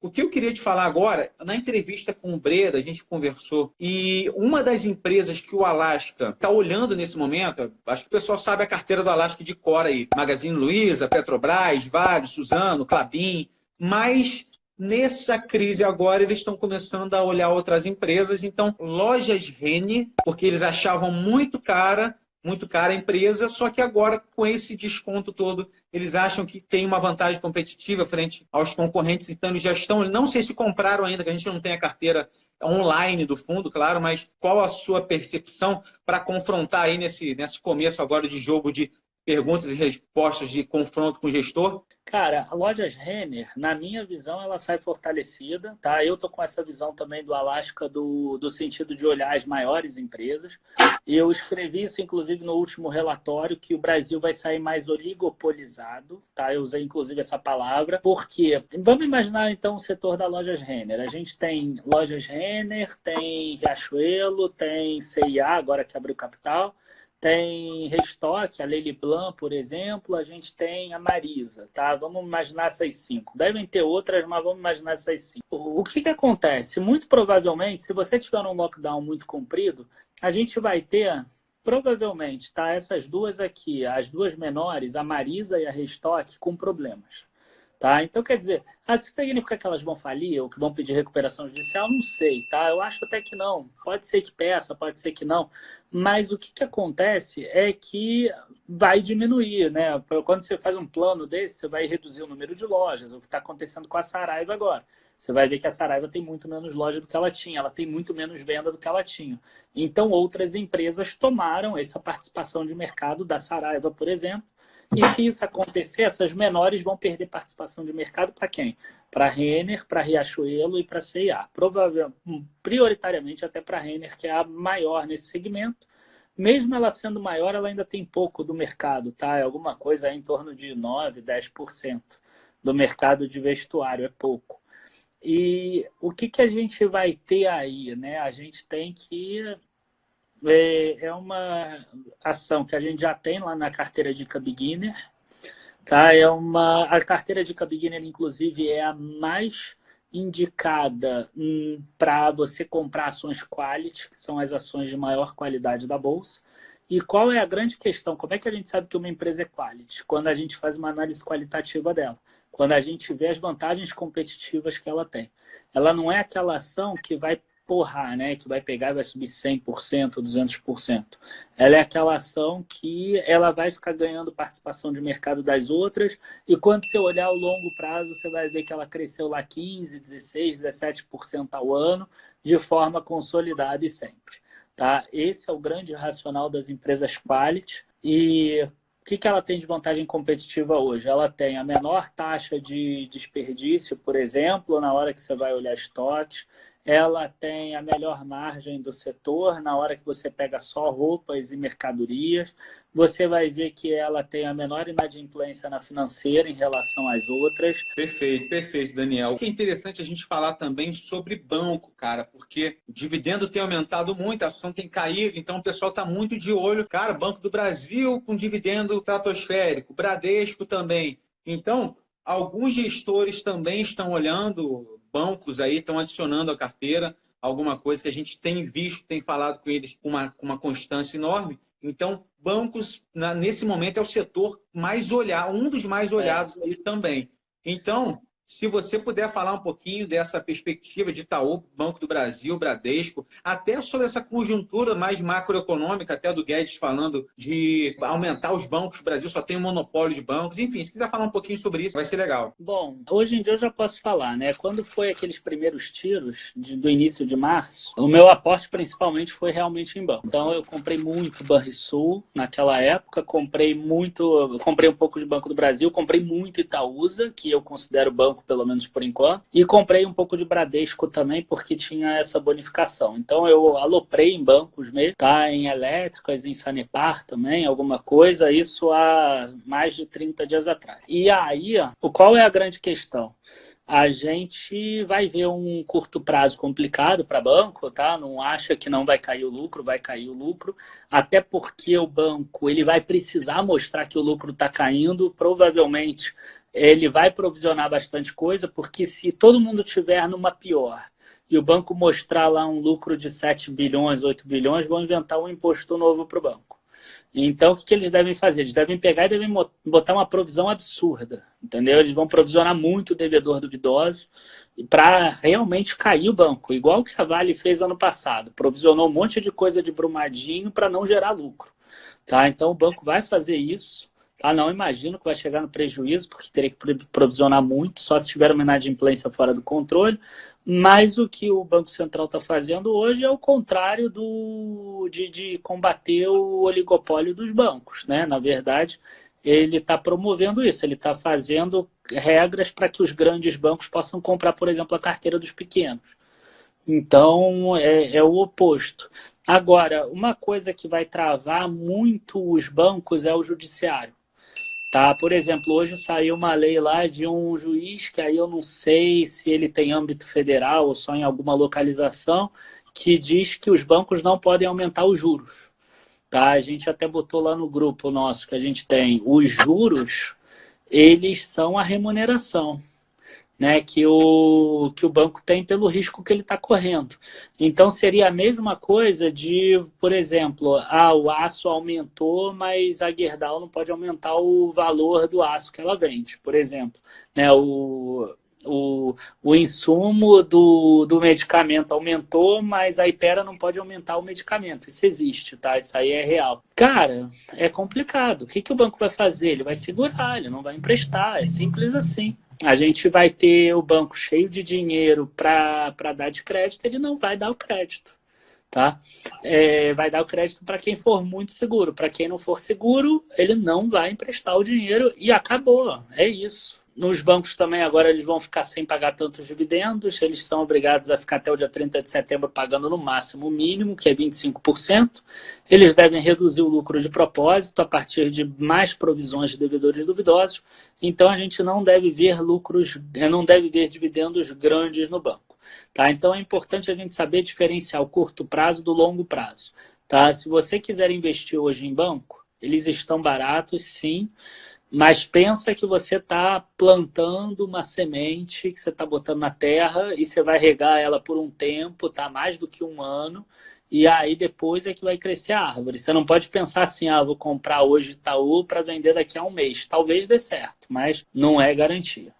O que eu queria te falar agora, na entrevista com o Breda, a gente conversou, e uma das empresas que o Alasca está olhando nesse momento, acho que o pessoal sabe a carteira do Alasca de cor aí, Magazine Luiza, Petrobras, Vale, Suzano, Klabin, mas nessa crise agora eles estão começando a olhar outras empresas, então lojas Renner, porque eles achavam muito cara a empresa, só que agora, com esse desconto todo, eles acham que tem uma vantagem competitiva frente aos concorrentes, então eles já estão, não sei se compraram ainda, que a gente não tem a carteira online do fundo, claro, mas qual a sua percepção para confrontar aí nesse começo agora de jogo de perguntas e respostas, de confronto com o gestor? Cara, a Lojas Renner, na minha visão, ela sai fortalecida, tá? Eu tô com essa visão também do Alasca, do sentido de olhar as maiores empresas. Eu escrevi isso, inclusive, no último relatório, que o Brasil vai sair mais oligopolizado, tá? Eu usei, inclusive, essa palavra, porque vamos imaginar, então, o setor da Lojas Renner. A gente tem Lojas Renner, tem Riachuelo, tem CIA, agora que abriu capital, tem Restock, a Lely Blanc, por exemplo, a gente tem a Marisa, tá? Vamos imaginar essas 5. Devem ter outras, mas vamos imaginar essas 5. O que acontece? Muito provavelmente, se você tiver um lockdown muito comprido, a gente vai ter, provavelmente, tá? Essas duas aqui, as duas menores, a Marisa e a Restock, com problemas. Tá? Então, quer dizer, isso significa que elas vão falir ou que vão pedir recuperação judicial? Não sei, tá? Eu acho até que não. Pode ser que peça, pode ser que não. Mas o que acontece é que vai diminuir, né? Quando você faz um plano desse, você vai reduzir o número de lojas. O que está acontecendo com a Saraiva agora. Você vai ver que a Saraiva tem muito menos loja do que ela tinha. Ela tem muito menos venda do que ela tinha. Então, outras empresas tomaram essa participação de mercado da Saraiva, por exemplo. E se isso acontecer, essas menores vão perder participação de mercado para quem? Para a Renner, para a Riachuelo e para a C&A. Prioritariamente até para a Renner, que é a maior nesse segmento. Mesmo ela sendo maior, ela ainda tem pouco do mercado, tá? É alguma coisa em torno de 9%, 10% do mercado de vestuário, é pouco. E o que a gente vai ter aí, né? A gente tem que... É uma ação que a gente já tem lá na carteira Dica Beginner, tá? A carteira Dica Beginner, inclusive, é a mais indicada para você comprar ações quality, que são as ações de maior qualidade da bolsa. E qual é a grande questão? Como é que a gente sabe que uma empresa é quality? Quando a gente faz uma análise qualitativa dela, quando a gente vê as vantagens competitivas que ela tem. Ela não é aquela ação que vai porrar, né? Que vai pegar e vai subir 100%, 200%. Ela é aquela ação que ela vai ficar ganhando participação de mercado das outras e quando você olhar ao longo prazo, você vai ver que ela cresceu lá 15%, 16%, 17% ao ano de forma consolidada e sempre. Tá? Esse é o grande racional das empresas quality. E o que ela tem de vantagem competitiva hoje? Ela tem a menor taxa de desperdício, por exemplo, na hora que você vai olhar estoques. Ela tem a melhor margem do setor na hora que você pega só roupas e mercadorias. Você vai ver que ela tem a menor inadimplência na financeira em relação às outras. Perfeito, Daniel. O que é interessante a gente falar também sobre banco, cara, porque o dividendo tem aumentado muito, a ação tem caído, então o pessoal está muito de olho. Cara, Banco do Brasil com dividendo estratosférico, Bradesco também. Então, alguns gestores também estão olhando bancos aí, estão adicionando à carteira alguma coisa que a gente tem visto, tem falado com eles com uma constância enorme. Então, bancos, nesse momento, é o setor mais olhado, um dos mais olhados aí também. Então, se você puder falar um pouquinho dessa perspectiva de Itaú, Banco do Brasil, Bradesco, até sobre essa conjuntura mais macroeconômica, até do Guedes falando de aumentar os bancos, o Brasil só tem um monopólio de bancos, enfim, se quiser falar um pouquinho sobre isso, vai ser legal. Bom, hoje em dia eu já posso falar, né? Quando foi aqueles primeiros tiros do início de março, o meu aporte principalmente foi realmente em banco. Então eu comprei muito Banrisul naquela época, comprei um pouco de Banco do Brasil, comprei muito Itaúsa, que eu considero banco pelo menos por enquanto, e comprei um pouco de Bradesco também, porque tinha essa bonificação. Então eu aloprei em bancos mesmo, tá? Em elétricas, em Sanepar também, alguma coisa, isso há mais de 30 dias atrás. E aí, qual é a grande questão? A gente vai ver um curto prazo complicado para banco, tá? Não acha que não vai cair o lucro, vai cair o lucro, até porque o banco ele vai precisar mostrar que o lucro está caindo, provavelmente ele vai provisionar bastante coisa, porque se todo mundo tiver numa pior e o banco mostrar lá um lucro de 7 bilhões, 8 bilhões, vão inventar um imposto novo para o banco. Então, o que eles devem fazer? Eles devem pegar e devem botar uma provisão absurda, entendeu? Eles vão provisionar muito o devedor duvidoso para realmente cair o banco, igual que a Vale fez ano passado. Provisionou um monte de coisa de Brumadinho para não gerar lucro. Tá? Então, o banco vai fazer isso. Tá? Não imagino que vai chegar no prejuízo, porque teria que provisionar muito, só se tiver uma inadimplência fora do controle. Mas o que o Banco Central está fazendo hoje é o contrário de combater o oligopólio dos bancos, né? Na verdade, ele está promovendo isso, ele está fazendo regras para que os grandes bancos possam comprar, por exemplo, a carteira dos pequenos. Então, é o oposto. Agora, uma coisa que vai travar muito os bancos é o judiciário. Tá? Por exemplo, hoje saiu uma lei lá de um juiz, que aí eu não sei se ele tem âmbito federal ou só em alguma localização, que diz que os bancos não podem aumentar os juros. Tá? A gente até botou lá no grupo nosso que a gente tem. Os juros, eles são a remuneração, né, que o banco tem pelo risco que ele está correndo. Então, seria a mesma coisa de, por exemplo, o aço aumentou, mas a Gerdau não pode aumentar o valor do aço que ela vende, por exemplo. Né, o insumo do medicamento aumentou, mas a Hypera não pode aumentar o medicamento. Isso existe, tá? Isso aí é real. Cara, é complicado. O que o banco vai fazer? Ele vai segurar, ele não vai emprestar. É simples assim. A gente vai ter o banco cheio de dinheiro para dar de crédito, ele não vai dar o crédito. Tá? Vai dar o crédito para quem for muito seguro. Para quem não for seguro, ele não vai emprestar o dinheiro e acabou. É isso. Nos bancos também agora eles vão ficar sem pagar tantos dividendos, eles são obrigados a ficar até o dia 30 de setembro pagando no máximo o mínimo, que é 25%. Eles devem reduzir o lucro de propósito a partir de mais provisões de devedores duvidosos. Então a gente não deve ver dividendos grandes no banco. Tá? Então é importante a gente saber diferenciar o curto prazo do longo prazo. Tá? Se você quiser investir hoje em banco, eles estão baratos, sim. Mas pensa que você está plantando uma semente que você está botando na terra e você vai regar ela por um tempo, tá? Mais do que um ano, e aí depois é que vai crescer a árvore. Você não pode pensar assim, vou comprar hoje Itaú para vender daqui a um mês. Talvez dê certo, mas não é garantia.